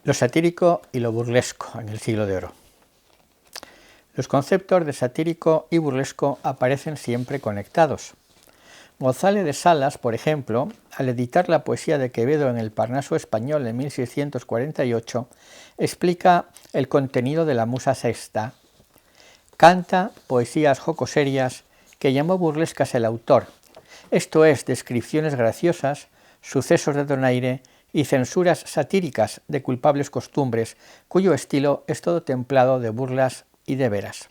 Lo satírico y lo burlesco en el siglo de oro. Los conceptos de satírico y burlesco aparecen siempre conectados. González de Salas, por ejemplo, al editar la poesía de Quevedo en el Parnaso español en 1648, explica el contenido de la musa sexta. Canta poesías jocoserias que llamó burlescas el autor, esto es, descripciones graciosas, sucesos de donaire y censuras satíricas de culpables costumbres, cuyo estilo es todo templado de burlas y de veras.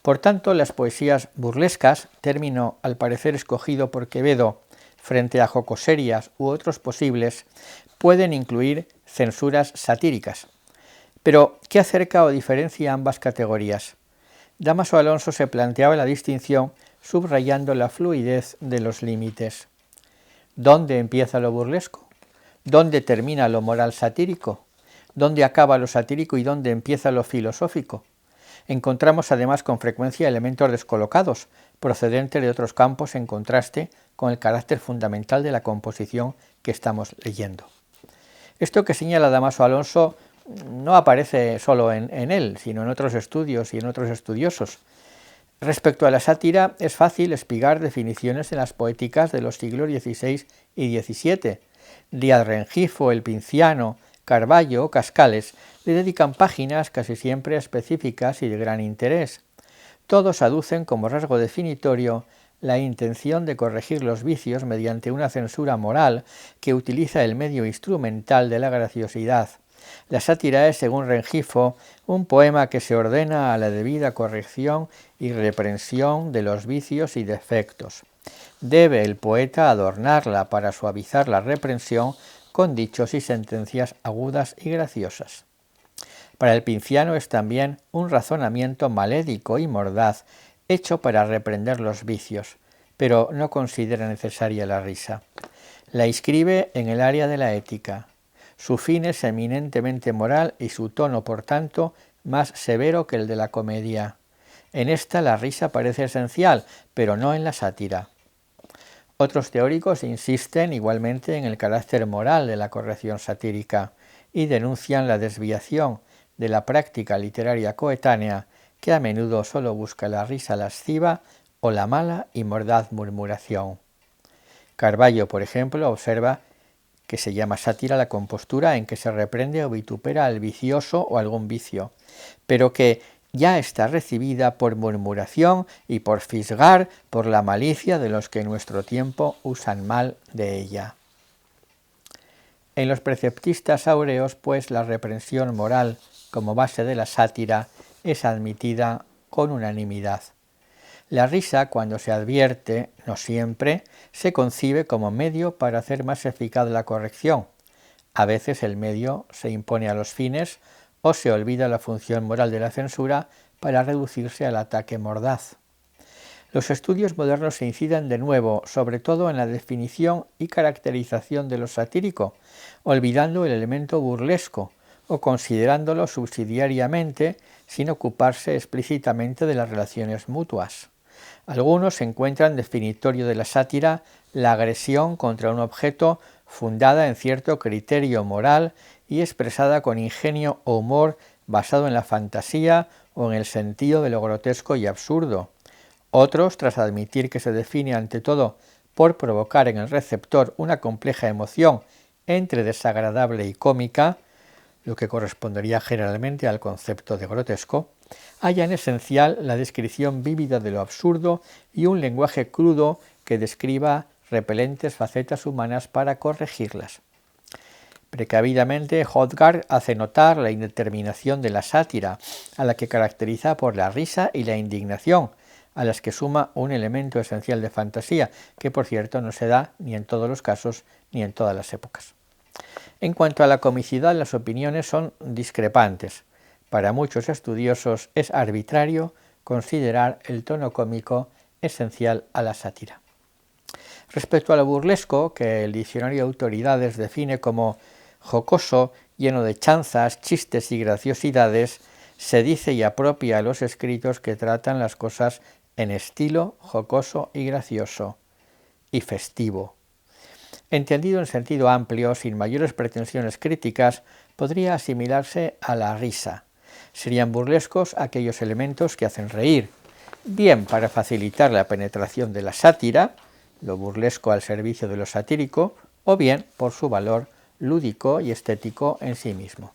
Por tanto, las poesías burlescas, término al parecer escogido por Quevedo frente a jocoserias u otros posibles, pueden incluir censuras satíricas. Pero, ¿qué acerca o diferencia ambas categorías? Dámaso Alonso se planteaba la distinción subrayando la fluidez de los límites. ¿Dónde empieza lo burlesco? ¿Dónde termina lo moral satírico? ¿Dónde acaba lo satírico y dónde empieza lo filosófico? Encontramos además con frecuencia elementos descolocados, procedentes de otros campos en contraste con el carácter fundamental de la composición que estamos leyendo. Esto que señala Dámaso Alonso no aparece solo en él, sino en otros estudios y en otros estudiosos. Respecto a la sátira, es fácil espigar definiciones en las poéticas de los siglos XVI y XVII. Díaz Rengifo, El Pinciano, Carballo o Cascales le dedican páginas casi siempre específicas y de gran interés. Todos aducen como rasgo definitorio la intención de corregir los vicios mediante una censura moral que utiliza el medio instrumental de la graciosidad. La sátira es, según Rengifo, un poema que se ordena a la debida corrección y reprensión de los vicios y defectos. Debe el poeta adornarla para suavizar la reprensión con dichos y sentencias agudas y graciosas. Para el Pinciano es también un razonamiento malédico y mordaz, hecho para reprender los vicios, pero no considera necesaria la risa. La inscribe en el área de la ética. Su fin es eminentemente moral y su tono, por tanto, más severo que el de la comedia. En esta la risa parece esencial, pero no en la sátira. Otros teóricos insisten igualmente en el carácter moral de la corrección satírica y denuncian la desviación de la práctica literaria coetánea, que a menudo solo busca la risa lasciva o la mala y mordaz murmuración. Carballo, por ejemplo, observa que se llama sátira la compostura en que se reprende o vitupera al vicioso o algún vicio, pero que ya está recibida por murmuración y por fisgar por la malicia de los que en nuestro tiempo usan mal de ella. En los preceptistas áureos, pues, la reprensión moral como base de la sátira es admitida con unanimidad. La risa, cuando se advierte, no siempre, se concibe como medio para hacer más eficaz la corrección. A veces el medio se impone a los fines o se olvida la función moral de la censura para reducirse al ataque mordaz. Los estudios modernos se inciden de nuevo, sobre todo en la definición y caracterización de lo satírico, olvidando el elemento burlesco o considerándolo subsidiariamente sin ocuparse explícitamente de las relaciones mutuas. Algunos encuentran definitorio de la sátira la agresión contra un objeto fundada en cierto criterio moral y expresada con ingenio o humor basado en la fantasía o en el sentido de lo grotesco y absurdo. Otros, tras admitir que se define ante todo por provocar en el receptor una compleja emoción entre desagradable y cómica, lo que correspondería generalmente al concepto de grotesco, hallan esencial la descripción vívida de lo absurdo y un lenguaje crudo que describa repelentes facetas humanas para corregirlas. Precavidamente, Hodgard hace notar la indeterminación de la sátira, a la que caracteriza por la risa y la indignación, a las que suma un elemento esencial de fantasía, que por cierto no se da ni en todos los casos ni en todas las épocas. En cuanto a la comicidad, las opiniones son discrepantes. Para muchos estudiosos es arbitrario considerar el tono cómico esencial a la sátira. Respecto a lo burlesco, que el diccionario de autoridades define como jocoso, lleno de chanzas, chistes y graciosidades, se dice y apropia a los escritos que tratan las cosas en estilo jocoso y gracioso, y festivo. Entendido en sentido amplio, sin mayores pretensiones críticas, podría asimilarse a la risa. Serían burlescos aquellos elementos que hacen reír, bien para facilitar la penetración de la sátira, lo burlesco al servicio de lo satírico, o bien por su valor lúdico y estético en sí mismo.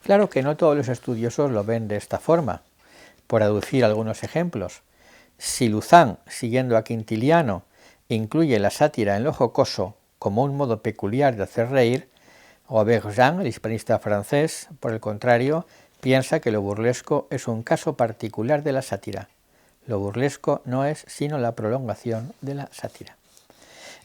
Claro que no todos los estudiosos lo ven de esta forma. Por aducir algunos ejemplos, si Luzán, siguiendo a Quintiliano, incluye la sátira en lo jocoso como un modo peculiar de hacer reír, Robert Jean, el hispanista francés, por el contrario, piensa que lo burlesco es un caso particular de la sátira. Lo burlesco no es sino la prolongación de la sátira.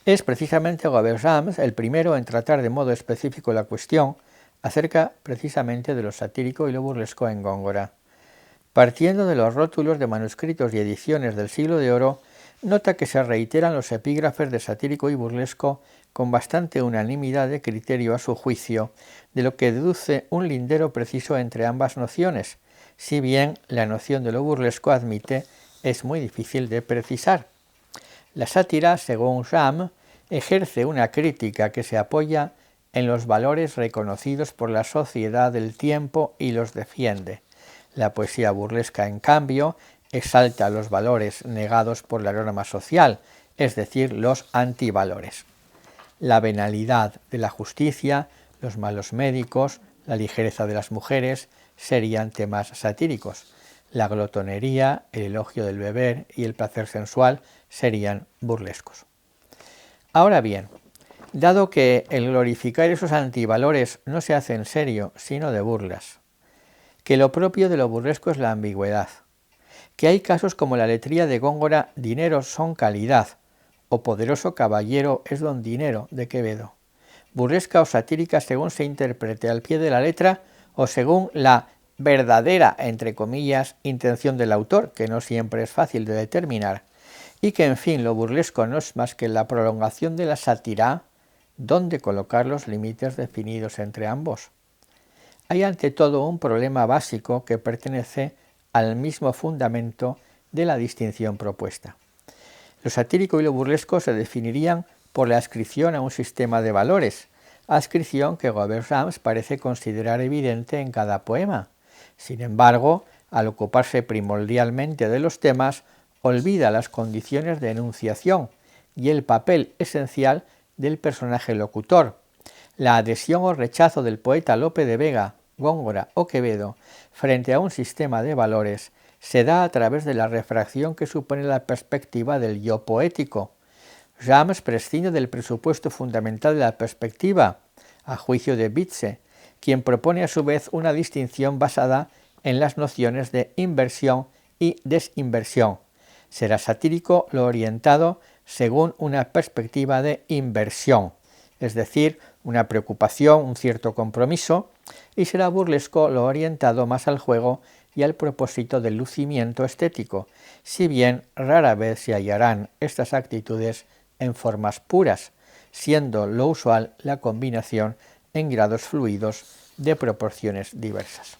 Es precisamente Robert Jean el primero en tratar de modo específico la cuestión acerca precisamente de lo satírico y lo burlesco en Góngora. Partiendo de los rótulos de manuscritos y ediciones del Siglo de Oro, nota que se reiteran los epígrafes de satírico y burlesco con bastante unanimidad de criterio a su juicio, de lo que deduce un lindero preciso entre ambas nociones, si bien la noción de lo burlesco admite es muy difícil de precisar. La sátira, según Jean, ejerce una crítica que se apoya en los valores reconocidos por la sociedad del tiempo y los defiende. La poesía burlesca, en cambio, exalta los valores negados por la norma social, es decir, los antivalores. La venalidad de la justicia, los malos médicos, la ligereza de las mujeres serían temas satíricos. La glotonería, el elogio del beber y el placer sensual serían burlescos. Ahora bien, dado que el glorificar esos antivalores no se hace en serio, sino de burlas, que lo propio de lo burlesco es la ambigüedad, que hay casos como la letría de Góngora, dinero son calidad, o poderoso caballero es don dinero, de Quevedo, burlesca o satírica según se interprete al pie de la letra o según la verdadera, entre comillas, intención del autor, que no siempre es fácil de determinar, y que en fin lo burlesco no es más que la prolongación de la sátira, ¿dónde colocar los límites definidos entre ambos? Hay ante todo un problema básico que pertenece al mismo fundamento de la distinción propuesta. Lo satírico y lo burlesco se definirían por la adscripción a un sistema de valores, adscripción que Robert Sams parece considerar evidente en cada poema. Sin embargo, al ocuparse primordialmente de los temas, olvida las condiciones de enunciación y el papel esencial del personaje locutor. La adhesión o rechazo del poeta Lope de Vega, Góngora o Quevedo frente a un sistema de valores se da a través de la refracción que supone la perspectiva del yo poético. James prescinde del presupuesto fundamental de la perspectiva, a juicio de Bitze, quien propone a su vez una distinción basada en las nociones de inversión y desinversión. Será satírico lo orientado según una perspectiva de inversión, es decir, una preocupación, un cierto compromiso, y será burlesco lo orientado más al juego y al propósito del lucimiento estético, si bien rara vez se hallarán estas actitudes en formas puras, siendo lo usual la combinación en grados fluidos de proporciones diversas.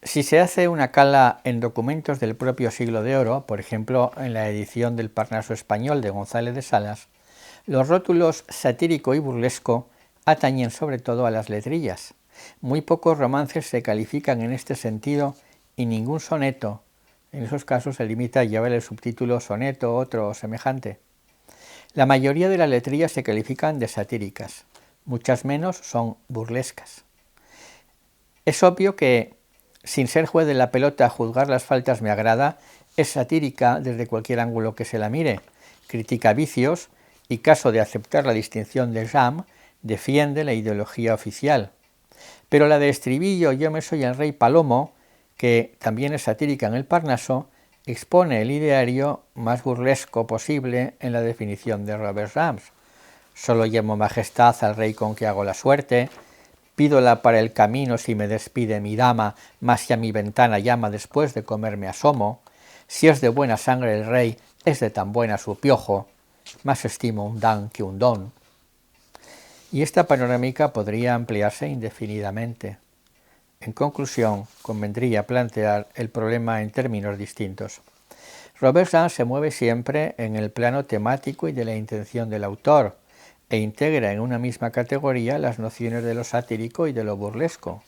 Si se hace una cala en documentos del propio Siglo de Oro, por ejemplo en la edición del Parnaso español de González de Salas, los rótulos satírico y burlesco atañen sobre todo a las letrillas. Muy pocos romances se califican en este sentido y ningún soneto. En esos casos se limita a llevar el subtítulo soneto, otro o semejante. La mayoría de las letrillas se califican de satíricas, muchas menos son burlescas. Es obvio que, sin ser juez de la pelota, juzgar las faltas me agrada, es satírica desde cualquier ángulo que se la mire, critica vicios y, caso de aceptar la distinción de Jam, defiende la ideología oficial. Pero la de estribillo Yo me soy el rey Palomo, que también es satírica en el Parnaso, expone el ideario más burlesco posible en la definición de Robert Sams. Solo llamo majestad al rey con que hago la suerte, pídola para el camino si me despide mi dama, mas si a mi ventana llama después de comer me asomo, si es de buena sangre el rey, es de tan buena su piojo, más estimo un dan que un don. Y esta panorámica podría ampliarse indefinidamente. En conclusión, convendría plantear el problema en términos distintos. Robert se mueve siempre en el plano temático y de la intención del autor, e integra en una misma categoría las nociones de lo satírico y de lo burlesco.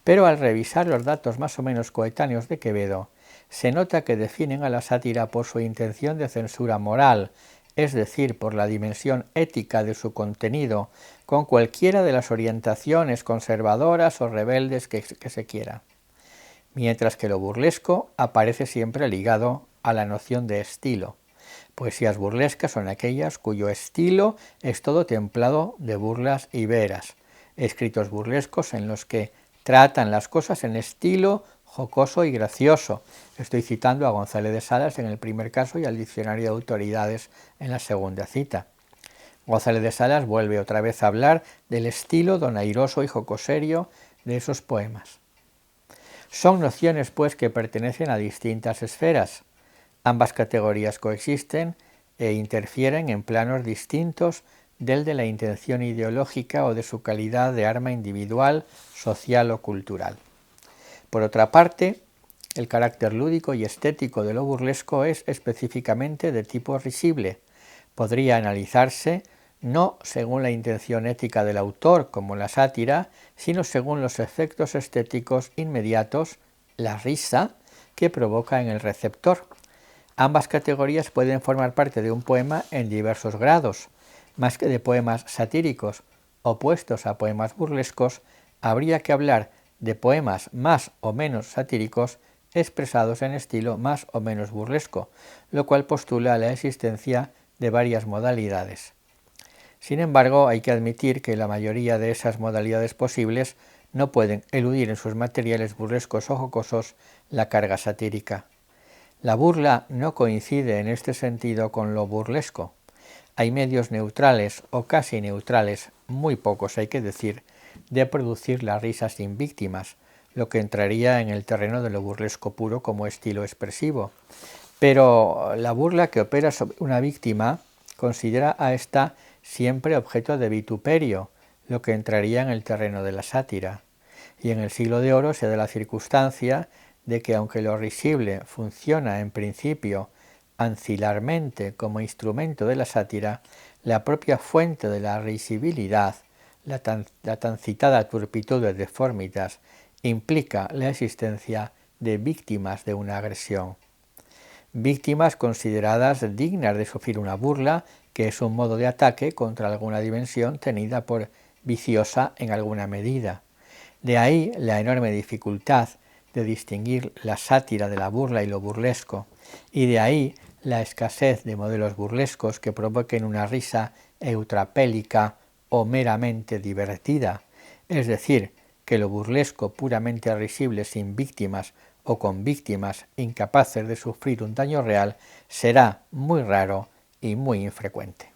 Pero al revisar los datos más o menos coetáneos de Quevedo, se nota que definen a la sátira por su intención de censura moral, es decir, por la dimensión ética de su contenido, con cualquiera de las orientaciones conservadoras o rebeldes que se quiera. Mientras que lo burlesco aparece siempre ligado a la noción de estilo. Poesías burlescas son aquellas cuyo estilo es todo templado de burlas y veras, escritos burlescos en los que tratan las cosas en estilo jocoso y gracioso. Estoy citando a González de Salas en el primer caso y al Diccionario de Autoridades en la segunda cita. González de Salas vuelve otra vez a hablar del estilo donairoso y jocoserio de esos poemas. Son nociones, pues, que pertenecen a distintas esferas. Ambas categorías coexisten e interfieren en planos distintos del de la intención ideológica o de su calidad de arma individual, social o cultural. Por otra parte, el carácter lúdico y estético de lo burlesco es específicamente de tipo risible. Podría analizarse no según la intención ética del autor, como la sátira, sino según los efectos estéticos inmediatos, la risa, que provoca en el receptor. Ambas categorías pueden formar parte de un poema en diversos grados. Más que de poemas satíricos opuestos a poemas burlescos, habría que hablar de poemas más o menos satíricos expresados en estilo más o menos burlesco, lo cual postula la existencia de varias modalidades. Sin embargo, hay que admitir que la mayoría de esas modalidades posibles no pueden eludir en sus materiales burlescos o jocosos la carga satírica. La burla no coincide en este sentido con lo burlesco. Hay medios neutrales o casi neutrales, muy pocos hay que decir, de producir la risa sin víctimas, lo que entraría en el terreno de lo burlesco puro como estilo expresivo. Pero la burla que opera sobre una víctima considera a ésta siempre objeto de vituperio, lo que entraría en el terreno de la sátira. Y en el Siglo de Oro se da la circunstancia de que aunque lo risible funciona en principio ancilarmente como instrumento de la sátira, la propia fuente de la risibilidad, la tan citada turpitud de deformitas, implica la existencia de víctimas de una agresión. Víctimas consideradas dignas de sufrir una burla, que es un modo de ataque contra alguna dimensión tenida por viciosa en alguna medida. De ahí la enorme dificultad de distinguir la sátira de la burla y lo burlesco, y de ahí la escasez de modelos burlescos que provoquen una risa eutrapélica o meramente divertida, es decir, que lo burlesco puramente risible sin víctimas o con víctimas incapaces de sufrir un daño real será muy raro y muy infrecuente.